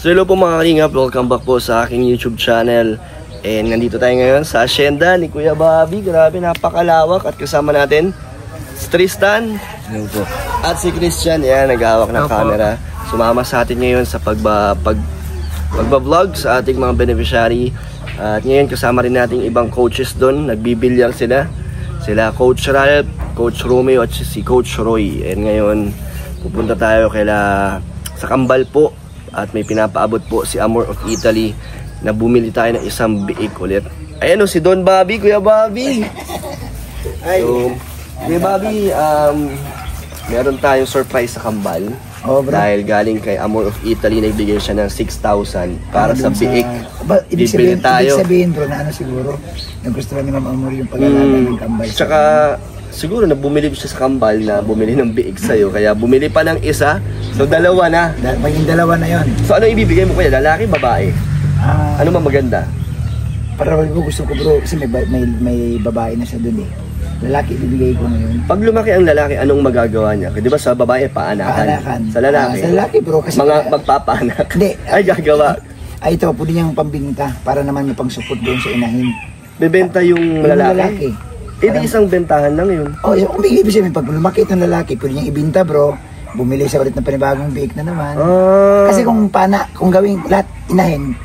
So hello po mga kalingap, welcome back po sa aking YouTube channel. And nandito tayo ngayon sa asyenda ni Kuya Bobby. Grabe, napakalawak. At kasama natin si Tristan at si Christian. Yan, naghahawak ng camera. Sumama sa atin ngayon sa pagba-vlog sa ating mga beneficiary. At ngayon kasama rin natin ibang coaches doon. Nagbibilyar sila. Sila Coach Ralph, Coach Romeo at si Coach Roy. And ngayon pupunta tayo sa Kambal po. At may pinapaabot po si Amor of Italy na bumili tayo ng isang biik ulit. Ayan o, si Don Bobby, Kuya Bobby. So, Kuya Bobby, meron tayong surprise sa Kambal. Dahil galing kay Amor of Italy, nagbigay siya ng 6,000 para sa biik. Ibig sabihin bro na siguro, nagustuhan ni Ma'am Amor yung pag-alaga ng Kambal. Tsaka, siguro na bumili siya sa Kambal na bumili ng biik sa'yo. Kaya bumili pa ng isa, so dalawa na. Maging dalawa na yon. So ano ibibigay mo kuya? Lalaki, babae? Ano ba maganda? Para gusto ko bro, kasi may babae na siya dun eh. Lalaki ibibigay ko ngayon. Pag lumaki ang lalaki, anong magagawa niya? Di ba sa babae, paanakan? Sa lalaki? Sa lalaki bro, kasi magpapaanak. Hindi. Ay gagawa. Ito, pwede niyang pambinta para naman may pang support doon sa inahin. Bebenta yung lalaki? Eh di isang bentahan lang yun. Kung ibig sabihin, pag lumaki itong lalaki, pwede niyang ibinta bro. Bumili siya ulit ng panibagong biik na naman. Kasi kung gawing lahat inahin,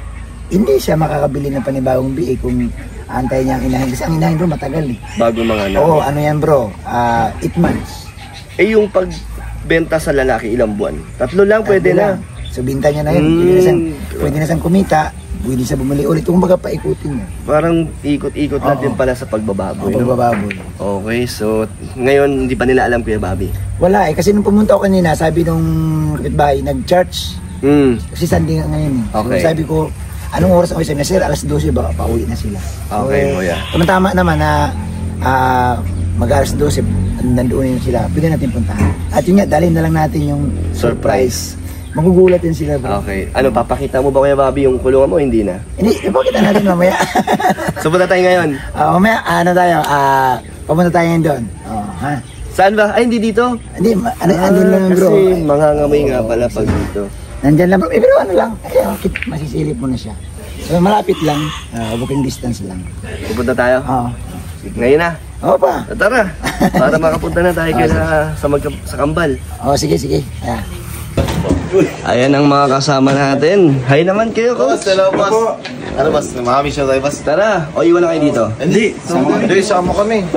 hindi siya makakabili ng panibagong biik kung antay niya ang inahin. Kasi ang inahin bro matagal eh. Bago mga anak. Oo, ano yan bro? 8 months. Eh yung pagbenta sa lalaki, ilang buwan? 3 lang, pwede na. So binta niya na yun. Pwede na siyang kumita. Pwede siya bumili ulit. Kung baga paikutin niya. Parang ikot-ikot natin pala sa pagbababoy. Pagbababoy. Okay, so ngayon hindi pa nila alam Kuya Bobby? Wala eh. Kasi nung pumunta ako kanina, sabi nung kapitbahay, nag-church. Kasi Sunday nga ngayon eh. Okay. So sabi ko, anong oras ako? Sabi na sir, alas 12 baka pauwi na sila. Okay, so, kuya. Tama naman na mag-alas 12, nandoon sila. Pwede natin puntahan. At yun nga, dalhin na lang natin yung surprise. Magugulat din sila bro. Okay. Ano, papakita mo ba Kuya Bobby yung kulungan mo? Hindi na? Hindi, ipakita natin mamaya. So punta tayo ngayon? Mamaya, papunta tayo ngayon doon. Ha? Saan ba? Ay, hindi dito? Hindi, andun lang bro. Kasi mangangamoy nga pala pag dito. Nandyan lang bro. Pero ano lang, masisilip mo na siya. So malapit lang, walking distance lang. Pupunta tayo? Oo. Ngayon na? Oo pa. Tara, para makapunta na tayo sa Kambal. Oo, sige. Ayan ang mga kasama natin. Hi naman kayo, Coach. Hello, boss. Ano, boss? Makami siya tayo, boss. Tara, o iwan na kayo dito. Hindi, sama kami.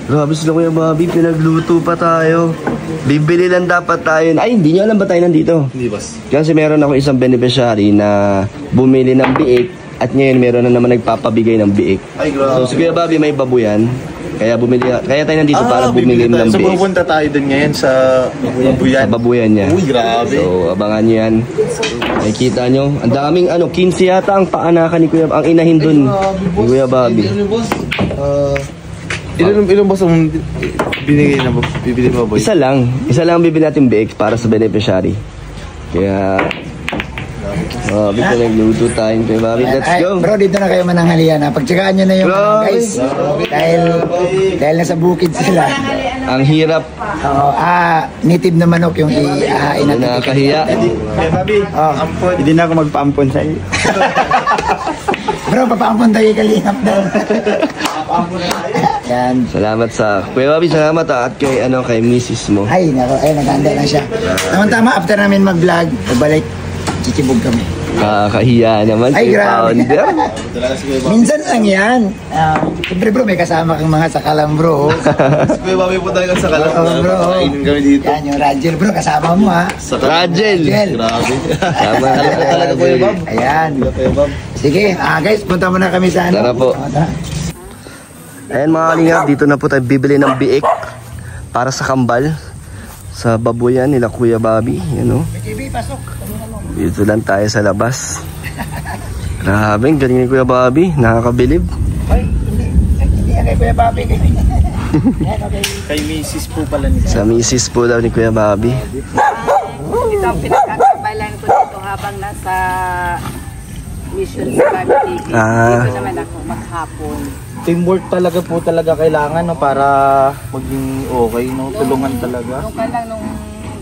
Grabe sila Kuya Bobby, pinagluto pa tayo. Bibili lang dapat tayo. Ay, hindi nyo alam ba tayo nandito? Hindi, boss. Kasi meron ako isang beneficiary na bumili ng biik at ngayon meron na naman nagpapabigay ng biik. Ay, grabe. So si Kuya Bobby may babuyan. Kaya tayo nandito para bumili ng So biik. pupunta tayo dun ngayon sa babuyan. Sa babuyan niya. Uy, grabe. So abangan nyo yan. Nakikita nyo. Ang daming 15 yata ang paanakan ni Kuya, ang inahin dun ni Kuya Bobby. Ilan boss ang bibili mo, boy? Isa lang bibili natin biik para sa beneficiary. Kaya Bobby, nagluto tayo Kuya Bobby. Let's go. Bro, dito na kayo mananghalian ha. Pagtsagaan nyo na yung guys. Dahil nasa bukid sila. Ang hirap. Native na manok yung ihahain natin. Nakakahiya. Bobby, ampon. Hindi na ako magpaampon sa iyo. Bro, papaampon tayo kalingap daw. Yan. Salamat sa Kuya Bobby, salamat at kay Mrs. mo. Ay, naghanda na siya. Tama, after namin mag-vlog, pagbalik, chichibog kami. Kakahiya naman. Ay, grabe. Minsan lang yan. Siyempre bro, may kasama kang mga sakalam bro. Kuya Bobby po talaga sa kalam. Bro. Kainin kami dito. Yan yung Rajel bro, kasama mo ha. Rajel. Grabe. Tama talaga Kuya Bob. Ayan. Sige, guys, punta muna kami sa Tara po. Ayan mga kalingap, dito na po tayo bibili ng biik para sa Kambal. Sa babuyan nila Kuya Bobby. Yan o. Dito lang tayo sa labas. Grabe, galing ni Kuya Bobby. Nakakabilib. Ay, hindi yan kay Kuya Bobby. Kay Mrs. po pala nito. Sa Mrs. po daw ni Kuya Bobby. Ito ang pinagkakabalan ko dito habang nasa mission sa family. Dito naman ako maghapon. Teamwork talaga po kailangan no, para maging okay, no? Tulungan talaga. Nung ka lang, nung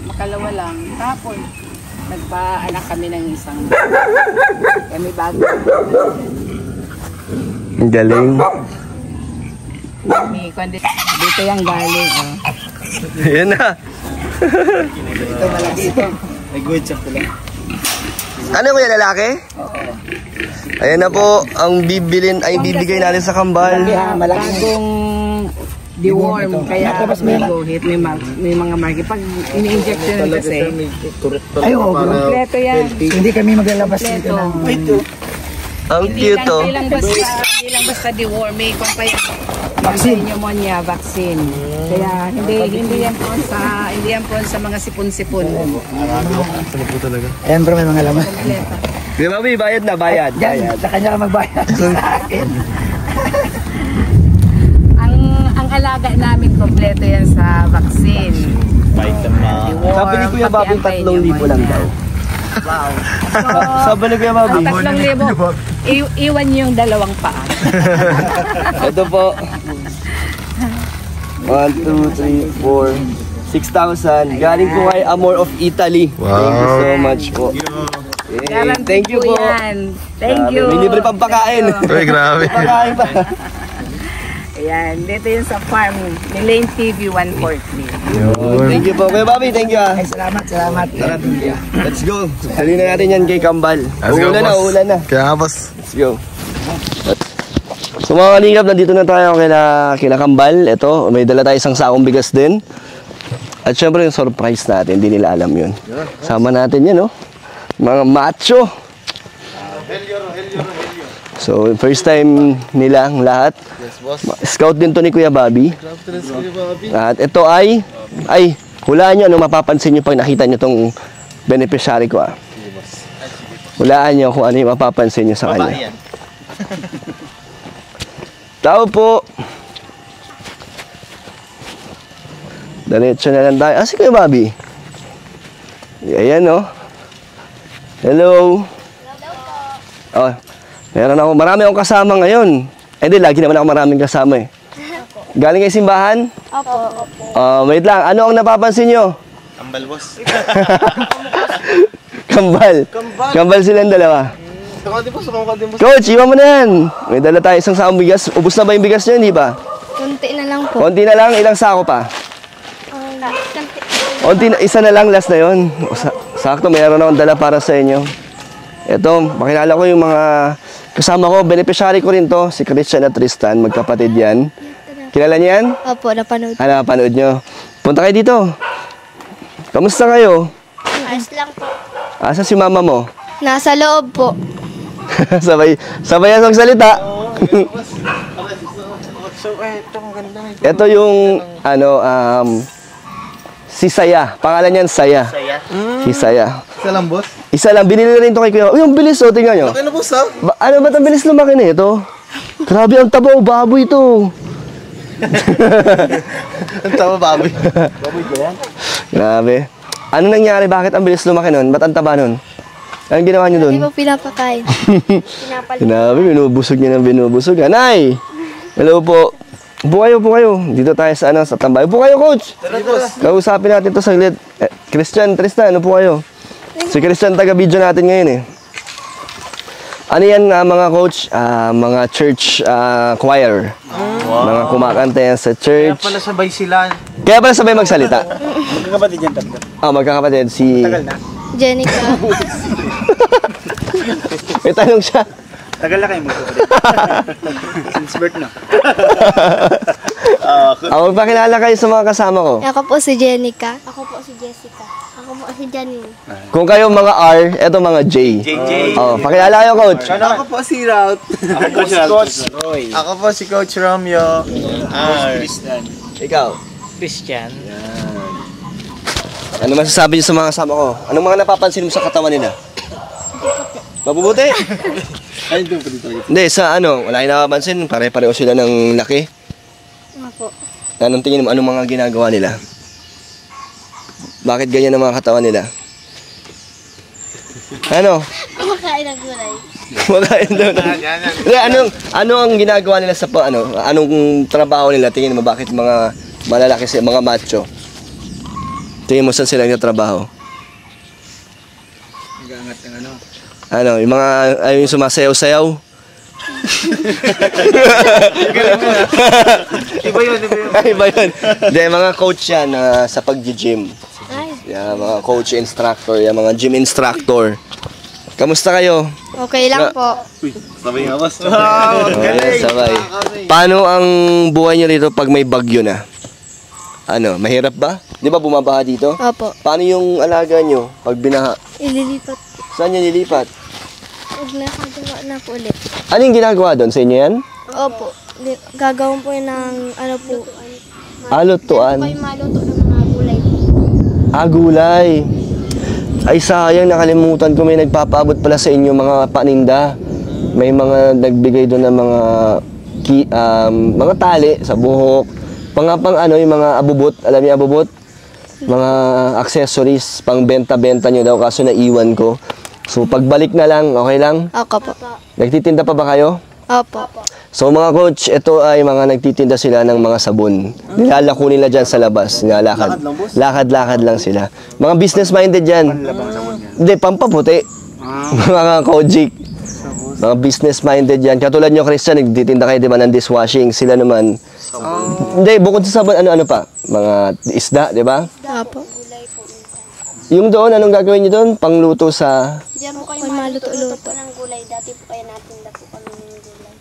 makalawa lang, tapon. Nagpaanak kami ng isang kami bago. Ang galing. Dito yung galing. Ayan na. Ito malaki ito. May good siya pala. Ano kuya, lalaki? Ayan na po ang bibigay natin sa kambal. Bagong deworm, kaya may guhit, may mga marki. Pag ini-injection kasi, Ay, oo. kompleto yan. Hindi kami maglalabas dito ng... Ang cute to. Hindi lang basta deworm, may vaccine, pneumonia vaccine. Kaya hindi yan po sa mga sipon-sipon. Ayan bro, may mga laman. Di ba, bayad na, bayad. Yan, sa kanya ka magbayad. Sa akin. Ang alaga namin kompleto yan sa vaccine. Deworm, Sabi ni Kuya Bobby, 3,000 lang daw. Wow. Sabi ni Kuya Bobby. 3,000. Iwan niyo yung 2 paa. Ito po. 1, 2, 3, 4, 6,000. Galing po kay Amor of Italy. Thank you so much po. Thank you po. Yan. Thank you. May libre pang pakain. Uy, grabe. Pakain pa. Ayan, dito yung sa farm ni Lane TV 140. Thank you po. Kuya Bobby, thank you. Ay, salamat. Tara, let's go. Salin na natin yan kay Kambal. Let's go, boss. Uulan na. Kaya nga, boss. Let's go. So mga kalingap, nandito na tayo kila Kambal. Ito, may dala tayo isang sakong bigas din. At syempre yung surprise natin, hindi nila alam yun. Sama natin yan, no? Mga macho. So, first time nila ang lahat. Yes, boss. Scout din to ni Kuya Bobby. At ito ay, hulaan nyo, ano mapapansin nyo pag nakita nyo tong beneficiary ko, Hulaan nyo kung ano yung mapapansin nyo sa kanya. Tao po. Diretso na lang tayo. Si Kuya Bobby. Ayan, no? Hello. Oh, marami akong kasama ngayon. Di, lagi naman ako maraming kasama eh. Galing kayo simbahan? Opo. Wait lang, ano ang napapansin nyo? Kambal, boss. Kambal silang dalawa. Sumukad din, boss. Coach, iwan mo na yan. May dala tayo isang sakong bigas. Ubus na ba yung bigas nyo, hindi ba? Konti na lang po. Konti na lang, ilang sako pa? Konti na, isa na lang, last na yun. Sakto, mayroon akong dala para sa inyo. Ito, makilala ko yung mga kasama ko. Beneficiary ko rin to, si Christian at Tristan, magkapatid yan. Kilala niyo yan? Opo, napanood. Napanood nyo. Punta kayo dito. Kamusta kayo? Ayos lang po. Asa si mama mo? Nasa loob po. sabay yan magsalita. Ito yung si Saya. Pangalan niyan Saya. Si Saya. Isa lang, boss. Isa lang, binili na rin ito kay Kuya. Uy, ang bilis, tingnan nyo. Okay na, boss, ha? Ano ba't ang bilis lumaki na ito? Grabe, ang taba, baboy ito. Ang tama, baboy. Grabe. Ano nangyari? Bakit ang bilis lumaki nun? Ba't ang taba nun? Anong ginawa nyo dun? Hindi po pinapakain. Pinapalit. Grabe, binubusog niya ng binubusog. Anay! Hello po. Upo kayo. Dito tayo sa tambay. Upo kayo, coach. Kausapin natin to saglit. Christian, Tristan, upo kayo. Si Christian, taga-video natin ngayon eh. Ano yan mga coach? Mga church choir. Mga kumakanta yan sa church. Kaya pala sabay sila. Kaya pala sabay magsalita. Magkakapatid yan, tatlo. Magkakapatid. Si... Tagal na. Jenica. May tanong siya. Tagal na kayo magkakapatid. Since birth na. Magpakilala kayo sa mga kasama ko. Ako po si Jenica. Ako po si Jessica. Ako po si Janine. Kung kayo mga R, eto mga J. Pakilala kayo, coach. Ako po si Rout. Ako po si Coach Roy. Ako po si Coach Romeo. Christian. Ikaw. Christian. Ano masasabi niyo sa mga kasama ko? Anong mga napapansin mo sa katawan nila? Mabubuti? Ay, doon pa dito. Hindi, wala yung napapansin. Pare-pareho sila ng laki. Ako. Anong tingin mo? Anong mga ginagawa nila? Bakit ganyan ang mga katawan nila? Ano? Kumakain ng gulay. Makain daw na. Ano ang ginagawa nila sa anong trabaho nila? Tingin mo bakit mga malalaki sila, mga macho? Tingin mo saan sila nagtatrabaho? Ano, yung mga, yung sumasayaw-sayaw. Iba yun. Iba yun. Hindi, mga coach yan sa pag-gym. Ay, Yan, mga coach instructor, yan, mga gym instructor. Kamusta kayo? okay lang po. Sabay nga, boss. Ayan, sabay. Paano ang buhay nyo rito pag may bagyo na? Ano, mahirap ba? Di ba bumabaha dito? Opo. Paano yung alaga nyo pag binaha? Ililipat. Saan nyo nilipat? Huwag nakagawa na po ulit. Ano yung ginagawa doon sa inyo yan? Opo. Gagawin po yun ng ano po. Lutuan. Kayo maluto ng mga gulay po. Gulay. Ay sayang, nakalimutan ko, may nagpapaabot pala sa inyo mga paninda. May mga nagbigay doon ng mga tali sa buhok. Pang ano, yung mga abubot, alam niyo abubot? Mga accessories, pang benta-benta nyo daw, kaso naiwan ko. So pagbalik na lang, okay lang? Ako po. Nagtitinda pa ba kayo? Opo. So mga coach, ito ay mga nagtitinda sila ng mga sabon. Nilalako nila dyan sa labas. Nilalakad. Lakad-lakad lang sila. Mga business-minded dyan. Hindi, pampaputi. Mga kojik. Mga business-minded yan. Katulad nyo, Christian, nagtitinda kayo, di ba, ng dishwashing. Sila naman. Hindi, bukod sa sabon, ano pa? Mga isda, di ba? Opo. Yung doon, anong gagawin nyo doon? Pangluto sa... Diyan po kayo maluto-luto. ng gulay. Dati po kayo natinda po kami ng gulay.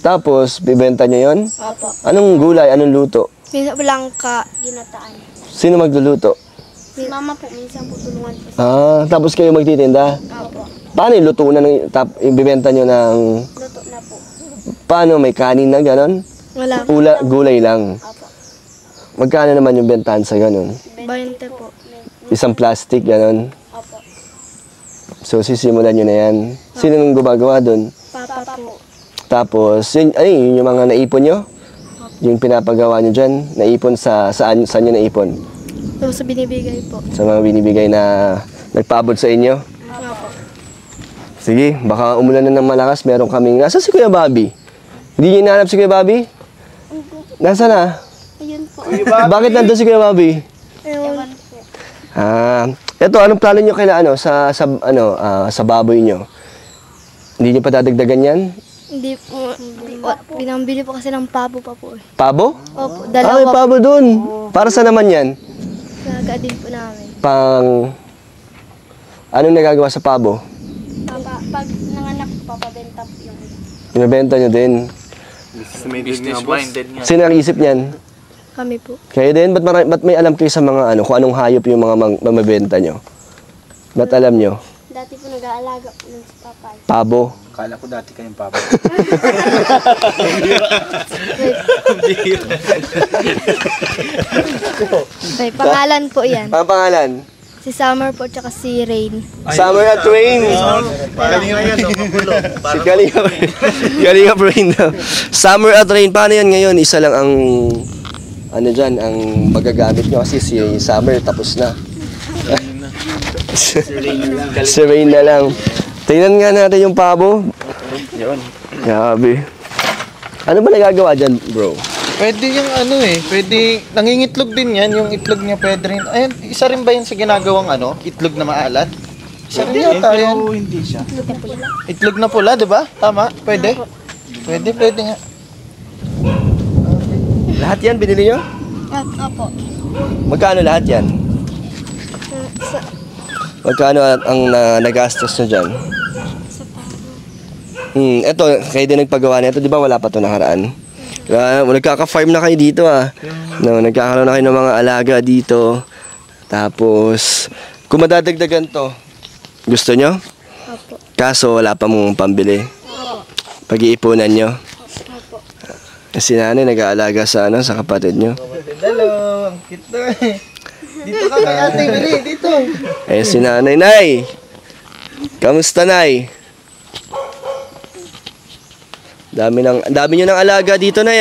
Tapos, bibenta nyo yon? Opo. Anong gulay? Anong luto? Minsan po lang ka. Ginataan. Sino magluluto? Si mama po, minsan po tulungan po. Tapos kayo magtitinda? Opo. Paano yung luto na ibibenta nyo ng... Luto na po. Paano? May kanin na gano'n? Wala. Gulay lang. Opo. Magkano naman yung bentahan sa gano'n? 20 po. Isang plastic, gano'n. Opo. So, sisimulan nyo na yan. Sino nang gumagawa doon? Papa po. Tapos, yun yung mga naipon nyo? Yung pinapagawa nyo dyan? Naipon saan nyo naipon? Tapos sa binibigay po. Sa mga binibigay na nagpaabot sa inyo? Opo. Sige, baka umulan na ng malakas. Meron kaming... Nasa si Kuya Bobby? Hindi nyo inaanap si Kuya Bobby? Nasa na? Ayun po. Bakit nandun si Kuya Bobby? Ewan po. Eto, anong plano nyo kaya sa baboy nyo? Hindi nyo pa dadagdagan yan? Hindi po. Binambili po kasi ng pabo pa po. Pabo? Opo. May Dalawa po. pabo dun. Para sa naman yan? Gaga din po namin. Anong nagagawa sa pabo? Pag nanganak po, papabenta po yung Binibenta nyo din. Business-minded nga. Sino ang isip niyan? Kami po. Kayo din? Ba't may alam kayo sa mga kung anong hayop yung mga mamabenta nyo? Ba't alam nyo? Dati po nag-aalaga po nun sa papay. Pabo. Kala ko dati kayong papa. May pangalan po yan. Ang pangalan? Si Summer po tsaka si Rain. Summer at Rain. Si Kalinga Rain daw. Summer at Rain. Paano yan ngayon? Isa lang ang ang magagamit nyo kasi si Summer tapos na. Si Rain na lang. Tingnan nga natin yung pabo. Yun. Grabe. Ano ba nagagawa dyan, bro? Pwede yung pwede, nangingitlog din yan, yung itlog niya pwede rin. Ayun, isa rin ba yun sa ginagawang itlog na maalat? Isa rin yata yan. Hindi siya. Itlog na pula, di ba? Tama? Pwede? Pwede nga. Lahat yan, binili nyo? Opo. Magkano lahat yan? Magkano ang nagastos nyo dyan? Eto, kayo din nagpagawa nito, di ba wala pa ito nakaraan? Nagkaka-farm na kayo dito nagkakaroon na kayo ng mga alaga dito. Tapos, kung madadagdagan to, gusto nyo? Opo. Kaso wala pa mong pambili. Opo. Pag-iipunan nyo. Opo. Si nanay nag-aalaga sa sa kapatid nyo. Hello, ang cute na Dito ka kay ate, Bili, dito. Si nanay. Nay! Kamusta, Nay? Dami nyo ng alaga dito, Nay,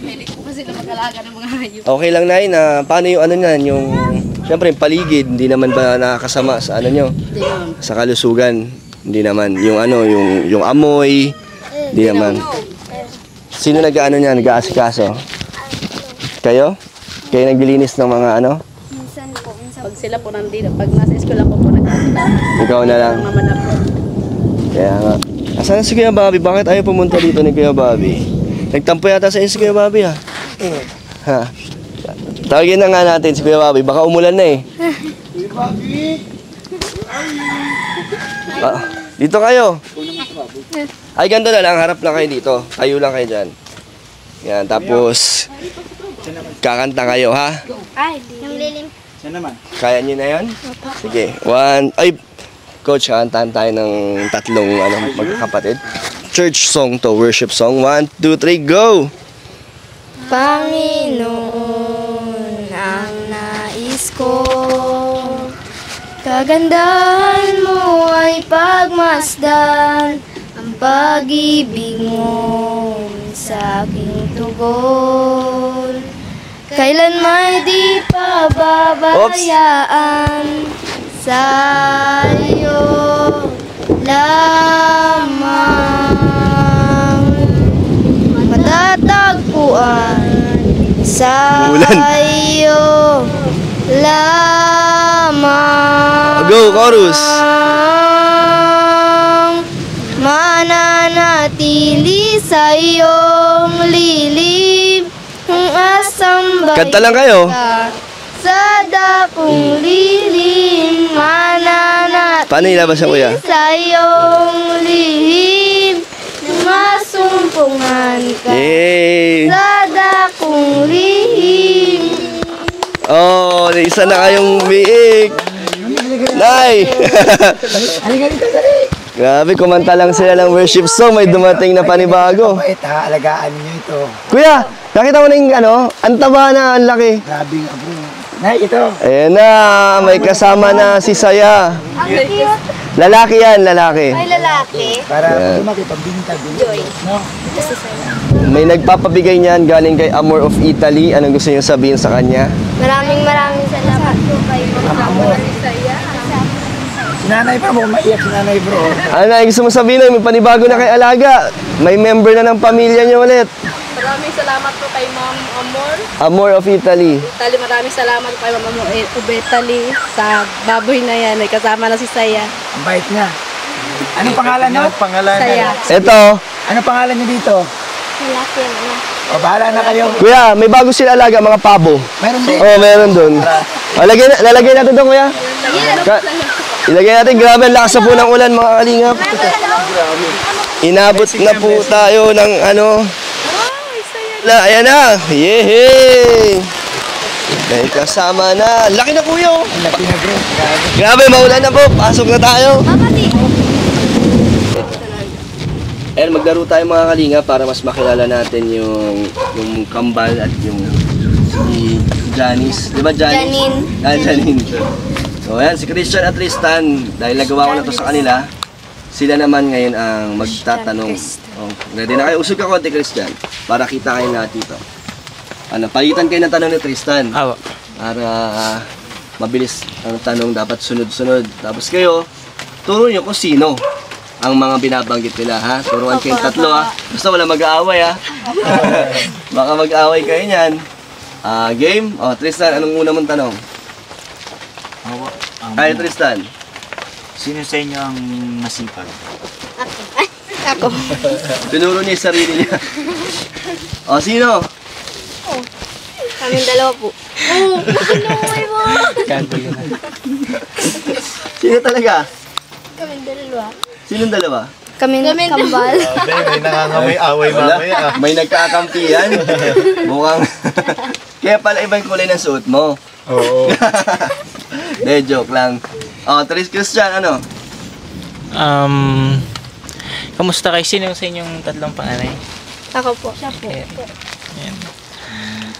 Hindi ko kasi na mag-alaga ng mga hayop. Okay lang, Nay, na paano yung yung siyempre, yung paligid, hindi naman ba nakakasama sa nyo? Hindi naman. Sa kalusugan, hindi naman. Yung amoy, hindi naman. Sino nag-aasikaso? Kayo? Kayo naglilinis ng mga Minsan po, minsan po. sila po nandito. Pag nasa eskwela po nagkasilahan. Ikaw na lang. Mama na po. Kaya nga. Asan si Kuya Bobby? Bakit ayaw pumunta dito ni Kuya Bobby? Nagtampo yata sa inyo si Kuya Bobby ha? Ha? Tawagin na nga natin si Kuya Bobby. Baka umulan na eh. Dito kayo. Ay, ganito na lang. Harap lang kayo dito. Tayo lang kayo dyan. Yan, tapos kakanta kayo ha? Ay, yung lilim. Kaya nyo na yan? Sige. One. Ay, Coach, kantahan tayo ng tatlong magkakapatid. Church song to, worship song. 1, 2, 3, go! Panginoon, ang nais ko, kagandahan mo ay pagmasdan, ang pag-ibig mo sa aking tugon. Kailan may di pababayaan sa'yo lamang matatagpuan sa'yo lamang. Go, chorus! Mananatili sa iyong lilim ang asambay. Kanta lang kayo. Sa dakong lilim, mananatili Paano ilabas siya, kuya? sa iyong lihim, masumpungan ka. Yay! Sa dakong lihim. Oh, isa na kayong biik. Nay! Grabe, kumanta lang sila ng worship song. May dumating na panibago. Mabait ha, alagaan niyo ito. Kuya, nakita mo na yung ang taba na, ang laki. Grabe nga bro. Nay, ito. Ayan na, may kasama na si Saya. Ang cute. Lalaki yan, lalaki. Ay, lalaki. Para lumaki pambinta. Joy. No? May nagpapabigay niyan galing kay Amor of Italy. Anong gusto niyo sabihin sa kanya? Maraming salamat po kay Mama Amor. Si nanay pa mo, maiyak si nanay bro. Ano, gusto mo sabihin na may panibago na kay Alaga? May member na ng pamilya niyo ulit. Maraming salamat po kay Ma'am Amor. Amor of Italy. Maraming salamat kay Ma'am Amor Ubetali sa baboy na yan. May kasama na si Saya. Ang bait niya. Anong pangalan niyo? Pangalan Saya. Eto, Anong pangalan niyo dito? Lalaki na. O, bahala na kayo. kuya, may bago sila Alaga, mga pabo. Meron din. Oh, meron doon. Lalagay natin doon, kuya. Ilagay natin, grabe, ang lakas na po ng ulan, mga kalingap. Inabot na po tayo ng ayan na. Yehey! May kasama na. Laki na kuya. Oh. Laki na bro. Grabe, maulan na po. Pasok na tayo. Ayan, maglaro tayo mga kalinga para mas makilala natin yung kambal at yung si Janice. Di ba Janice? Janine. Ah, Janine. So ayan, si Christian at Tristan, dahil nagawa ko na to sa kanila, sila naman ngayon ang magtatanong. Oh, ready na kayo? Usog ka konti, Christian, para kita kayo lahat dito. Palitan kayo ng tanong ni Tristan. Para mabilis ang tanong, dapat sunod-sunod. Tapos kayo, turo nyo kung sino ang mga binabanggit nila, ha? Turuan kayong tatlo, ha? Basta wala mag-aaway, ha? Baka mag-aaway kayo niyan. Game? Oh, Tristan, anong una mong tanong? Ay, Tristan. Sino sa inyo ang masipag? Ako. Tinuro niya yung sarili niya. O, sino? Kaming dalawa po. Kinuhay mo. Sino talaga? Kaming dalawa. Sinong dalawa? Kaming kambal. May nangangamay away mamaya. May nagkakampihan. Mukhang... Kaya pala ibang kulay ng suot mo. Oo. De, joke lang. O, Christian, ano? Kamusta kayo? Sino sa inyong tatlong panganay? Ako po. Siya po. Ayan.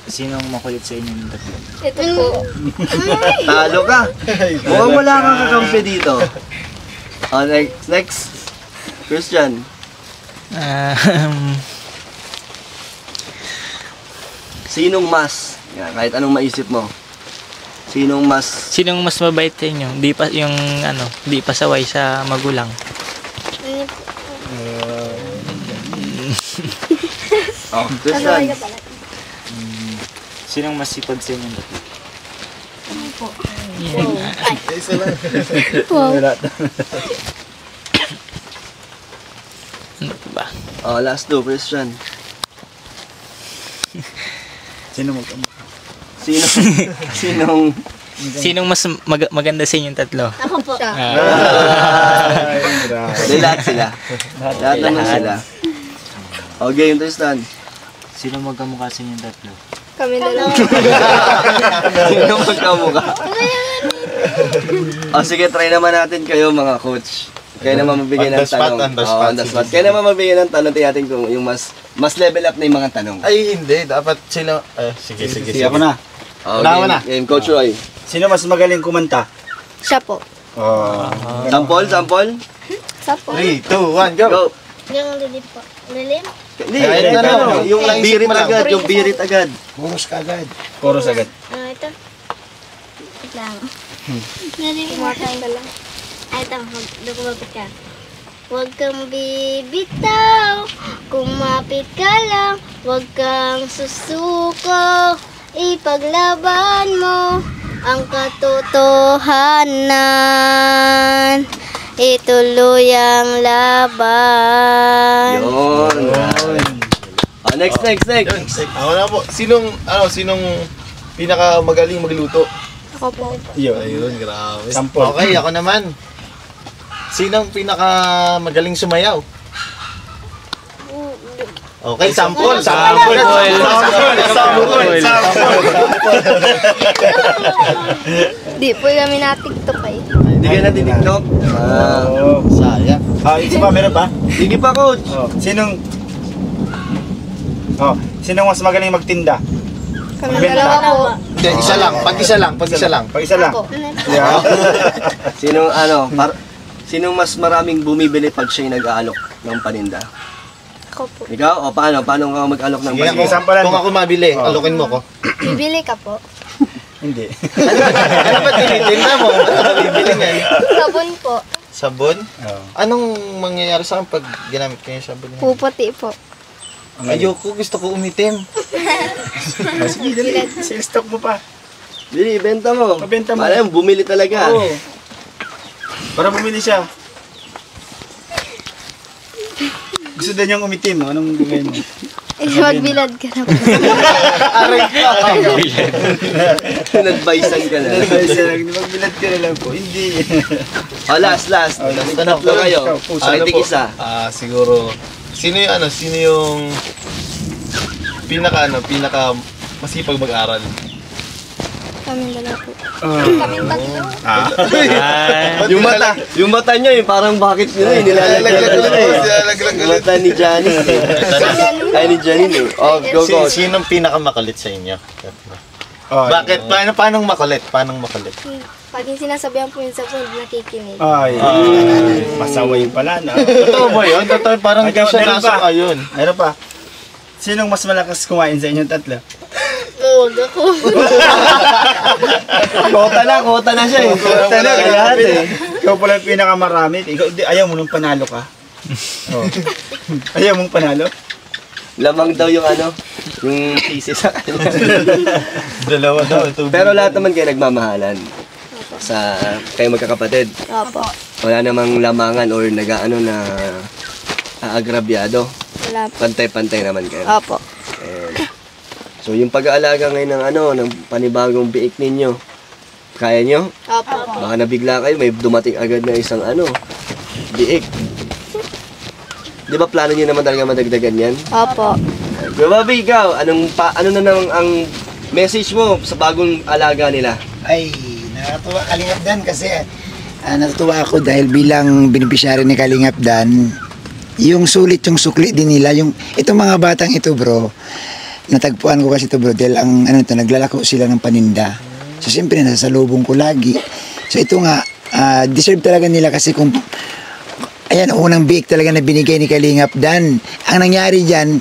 Sinong makulit sa inyong tatlo? Ito po. Talo ka. Mukhang wala kang kakampi dito. O, next. Christian. Sinong mas? Yan, kahit anong maisip mo. Sinong mas... Sinong mas mabait sa inyo? Di pa yung di pasaway sa magulang. Oh, Christian. Sinong masipag sa inyong tatlo? Wow. Ano ba? Oh, last 2 question. Sino mo? Sino? Sinong? Sinong mas maganda sa inyong tatlo? Ako po. Hindi, lahat sila. Lahat naman sila. Okay, yung Tristan. Sino magkamukha sa inyong tatlo? Kami dalawa. Sino magkamukha? O sige, try naman natin kayo mga coach. Kayo naman magbigay ng tanong. On the spot. Kayo naman magbigay ng tanong, tiyatin kung yung mas level up na yung mga tanong. Ay, hindi. Dapat sila... sige. Sige, ako na. Okay, game Coach Roy. Sino mas magaling kumanta? Siya po. Sample? Siya po. 3, 2, 1, go! Go! Yung lilim po. Lilim? Hindi, Ay, ano, yung birit agad, yung birit agad. Puros ka agad. Chorus agad. Ito. Wait lang. Kumakain ka lang. Ito, lumapit ka. Huwag kang bibitaw, kumapit ka lang. Huwag kang susuko, ipaglaban mo ang katotohanan. Ituloy ang laban. Yun. Next. Ako na po. Sinong pinakamagaling magluto? Ako po. Ayun, grabe. Sample. Okay, ako naman. Sinong pinakamagaling sumayaw? Okay, sample. Di po kami na-tiktok eh. Hindi kayo natitiktok? Sayang. Isa pa, meron pa? Sige pa, Coach. Sinong mas magaling magtinda? Kami dalawa po. Hindi, isa lang. Pag isa lang. Pag isa lang. Ako. Sinong mas maraming bumibili pag siya'y nag-aalok ng paninda? Ako po. Ikaw? O paano? Paano ka mag-alok ng Sige, paninda? example Kung ako mabili, alokin mo ko. Bibili ka po. Hindi. Ano ba tinitinda mo? Ano bibili nga? Sabon po. Sabon? Anong mangyayari sa akin pag ginamit ko yung sabon? Puputi po. Ayoko, gusto ko umitim. Sige, dali. Sales stock mo pa. Bili, benta mo. Mabenta mo. Para bumili talaga. Oo. Para bumili siya. Gusto din niyang umitim. Anong gagawin mo? Magbilad ka na po. Aray ka! Nadvicean ka na. Magbilad ka na lang po. Hindi. Last. Tatlo kayo. Tig isa. Siguro, sino yung pinaka masipag mag-aral? Kami dalawa po. Kaming tatlo. Yung mata niya parang bakit yun nilalaglag ko yung mata ni Janice. Ay, ni Janine. Go. Sinong pinakamakalit sa inyo? Bakit? Paano makulit? Pag yung sinasabihan po yung sabon, nakikinig. Ay. Pasaway pala na. Totoo ba yun? Totoo, parang di siya Meron nasa pa. ayun. Meron pa. Sinong mas malakas kumain sa inyong tatlo? Huwag ako. Kota na siya eh. Kota na kaya lahat eh. Ikaw pala yung pinakamarami. Ikaw, ayaw mo nung panalo ka. Ayaw mong panalo? Lamang daw yung yung thesis sa kanila. Dalawa daw. Pero lahat naman kayo nagmamahalan. Kayo magkakapatid. Opo. Wala namang lamangan or na aagrabyado. Wala po. Pantay-pantay naman kayo. Opo. So yung pag-aalaga ngayon ng panibagong biik ninyo, kaya nyo? Opo. Baka nabigla kayo, may dumating agad na isang biik. Di ba plano nyo naman talaga madagdagan yan? Opo. Grabe, ikaw, ano na naman ang message mo sa bagong alaga nila? Ay, nakatuwa Kalingap Dan kasi natutuwa ako dahil bilang beneficiary ni Kalingap Dan, yung sulit yung sukli din nila, itong mga batang ito bro, natagpuan ko kasi ito bro dahil naglalako sila ng paninda. So siyempre nasasalubong ko lagi. So ito nga, deserve talaga nila kasi kung unang biik talaga na binigay ni Kalingap Dan. Ang nangyari dyan,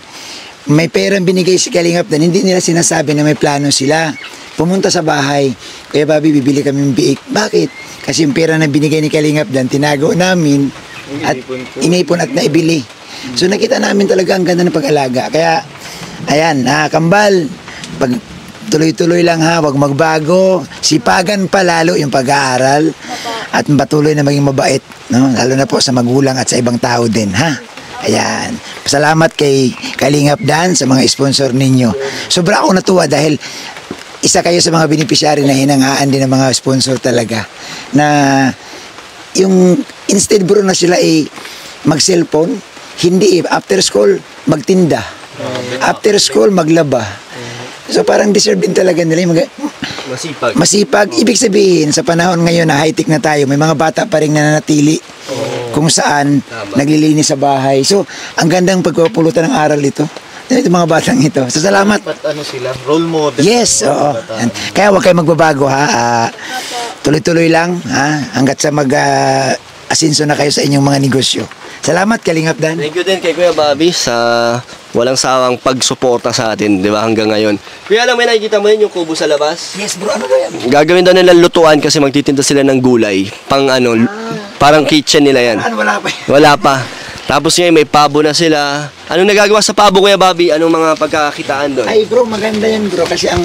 may perang binigay si Kalingap Dan, hindi nila sinasabi na may plano sila. Pumunta sa bahay, Kuya Bobby, bibili kami ng biik. Bakit? Kasi yung pera na binigay ni Kalingap Dan, tinago namin at inipon at naibili. So nakita namin talaga ang ganda ng pag-alaga. Kaya, ayan, kambal, pag tuloy-tuloy lang ha, wag magbago. Sipagan pa lalo yung pag-aaral at patuloy na maging mabait, no? Lalo na po sa magulang at sa ibang tao din, ha? Ayan. Salamat kay Kalingap Dan sa mga sponsor ninyo. Sobra ako natuwa dahil isa kayo sa mga beneficiary na hinangaan din ng mga sponsor talaga. Na yung instead bro na sila mag-cellphone, hindi after school magtinda. After school maglaba. So parang deserve din talaga nila yung masipag. Ibig sabihin sa panahon ngayon na high-tech na tayo, may mga bata pa rin nananatili kung saan naglilinis sa bahay. So ang gandang pagpupulutan ng aral ito. Ito mga batang ito. So salamat. Ano sila? Role model. Yes, oo. Kaya huwag kayo magbabago ha. Tuloy-tuloy lang ha hanggat sa asinso na kayo sa inyong mga negosyo. Salamat Kalingap Dan. Thank you din kay Kuya Bobby sa walang sawang pagsuporta sa atin, di ba, hanggang ngayon. Kuya, alam mo, nakikita mo yun yung kubo sa labas? Yes bro, ano ba yan? Gagawin daw nila lutuan kasi magtitinda sila ng gulay. Parang kitchen nila yan. Wala pa. Wala pa. Tapos ngayon may pabo na sila. Anong nagagawa sa pabo, Kuya Bobby? Anong mga pagkakakitaan doon? Ay bro, maganda yan bro kasi ang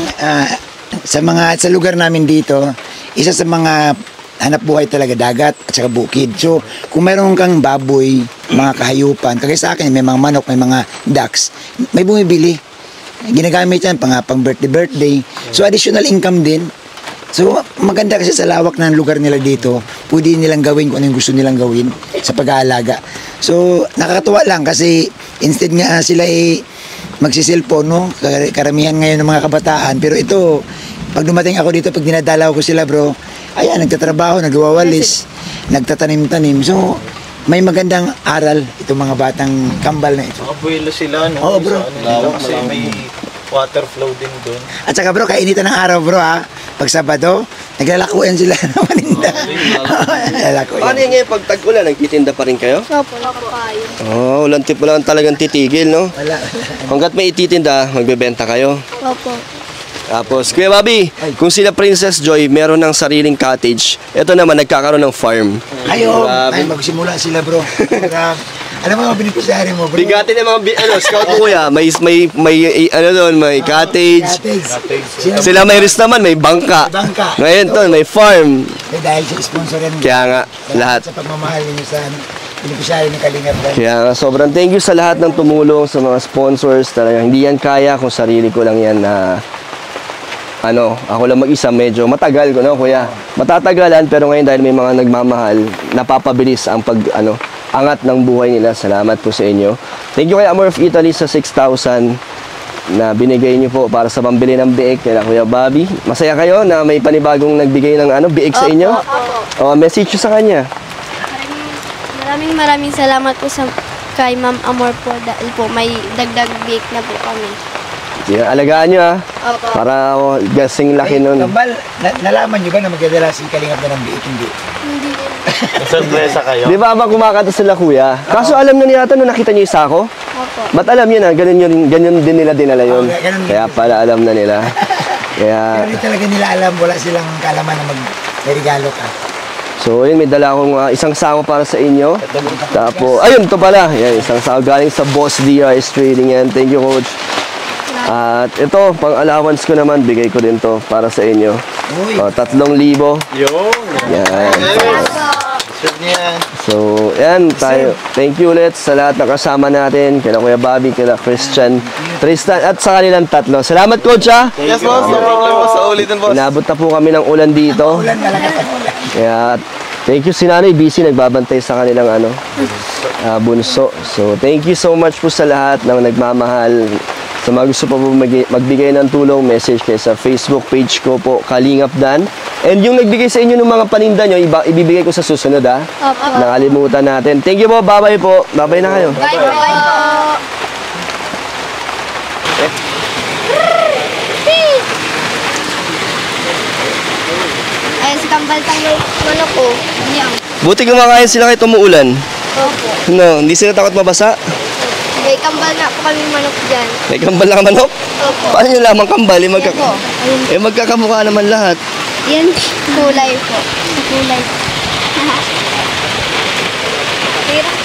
sa lugar namin dito, isa sa mga hanap buhay talaga dagat at saka bukid. So, kung meron kang baboy, mga kahayupan, kagaya sa akin, may mga manok, may mga ducks, may bumibili. Ginagamit yan pang birthday. So, additional income din. So, maganda kasi sa lawak ng lugar nila dito, pwede nilang gawin kung ano yung gusto nilang gawin sa pag-aalaga. So, nakakatuwa lang kasi instead nga sila magsiselfone, no? Karamihan ngayon ng mga kabataan. Pero ito, pag dumating ako dito, pag dinadalaw ko sila bro, ayan, nagtatrabaho, nagwawalis, nagtatanim-tanim. So, may magandang aral itong mga batang kambal na ito. Abuelo sila, no? Oo, bro. Kasi may water flow din doon. At saka bro, kainitan ng araw bro ha. Pag Sabado, naglalakuan sila ng maninda. Paano yung ngayon pag tag-ulan, nagtitinda pa rin kayo? Opo, kayo. Oh, ulan tip lang talagang titigil, no? Wala. Hanggat may ititinda, magbebenta kayo. Opo. Tapos, Kuya Bobby, kung sila Princess Joy meron ng sariling cottage, ito naman nagkakaroon ng farm. Ayo, ay magsimula sila bro. Grabe. Alam mo mga beneficiary mo bro? Bigati ng mga scout mo kuya, may ano doon, may cottage. Sila may ris naman, may bangka. Ngayon to, may farm. Dahil sa sponsor yan. Kaya nga, lahat. Sa pagmamahal niyo sa beneficiary ni Kalingap Dan. Kaya nga, sobrang thank you sa lahat ng tumulong, sa mga sponsors. Talagang hindi yan kaya kung sarili ko lang yan na ako lang mag-isa, medyo matagal ko, no, kuya. Matatagalan, pero ngayon dahil may mga nagmamahal, napapabilis ang angat ng buhay nila. Salamat po sa inyo. Thank you kay Amor of Italy sa 6,000 na binigay niyo po para sa pambili ng biik nila, Kuya Bobby. Masaya kayo na may panibagong nagbigay ng biik sa inyo? Message sa kanya. Maraming salamat po kay Ma'am Amor po dahil po may dagdag biik na po kami. Yeah, alagaan nyo Opo. para gasing laki nun. Kambal, nalaman nyo ba na magdadala si Kalingap Dan ng biik? Hindi. Sorpresa kayo. Di ba kumakanta sila kuya? Kaso alam na nila nung nakita nyo yung sako? Opo. Ba't alam nyo na, ganyan din nila dinala yun. Kaya pala alam na nila. Pero hindi talaga nila alam, wala silang kalaman na may regalo ka. So yun, may dala akong isang sako para sa inyo. Tapos, ayun, ito pala. Yan, isang sako galing sa Boss DRS Trading yan. Thank you, Coach. At ito, pang allowance ko naman, bigay ko din to para sa inyo. 3,000. Yun. Yan. So, yan tayo. Thank you ulit sa lahat na kasama natin. Kila Kuya Bobby, kila Christian, Tristan, at sa kanilang tatlo. Salamat, Coach, ha? Yes, boss. No problem po sa ulitin, boss. Inabot na po kami ng ulan dito. Kaya, thank you si Nanay busy, nagbabantay sa kanilang bunso. So, thank you so much po sa lahat ng nagmamahal. Sa mga gusto pa po magbigay ng tulong, message kayo sa Facebook page ko po, Kalingap Dan. And yung nagbigay sa inyo ng mga paninda nyo, ibibigay ko sa susunod, ha? Opo. Nakalimutan natin. Thank you po, bye-bye po. Bye-bye na kayo. Bye po. Ayan si Kambal tanggol manok ko. Yan. Buti kumakain sila kahit umuulan. Opo. No, hindi sila takot mabasa. May kambal na po kami manok dyan. May kambal na manok? Opo. Paano nyo lamang kambal? Ayun. Magkakamukha naman lahat. Yan, kulay po. Kulay. Tira.